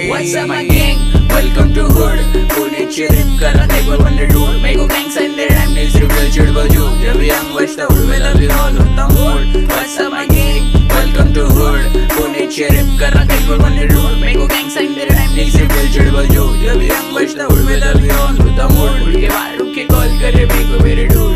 What's up my gang? Welcome to hood. Pune चिरिप करा table on the road. Make a gang sign their rhyme needs reveal chirba ju. जब young बचता उड़ में लगी all होता mood. What's up my gang? Welcome to hood. Pune चिरिप करा table on the road. Make a gang sign their rhyme needs reveal chirba ju. जब young बचता उड़ में लगी all होता mood. उड़ के बाहर रुक के call करे मेरे को मेरे dude.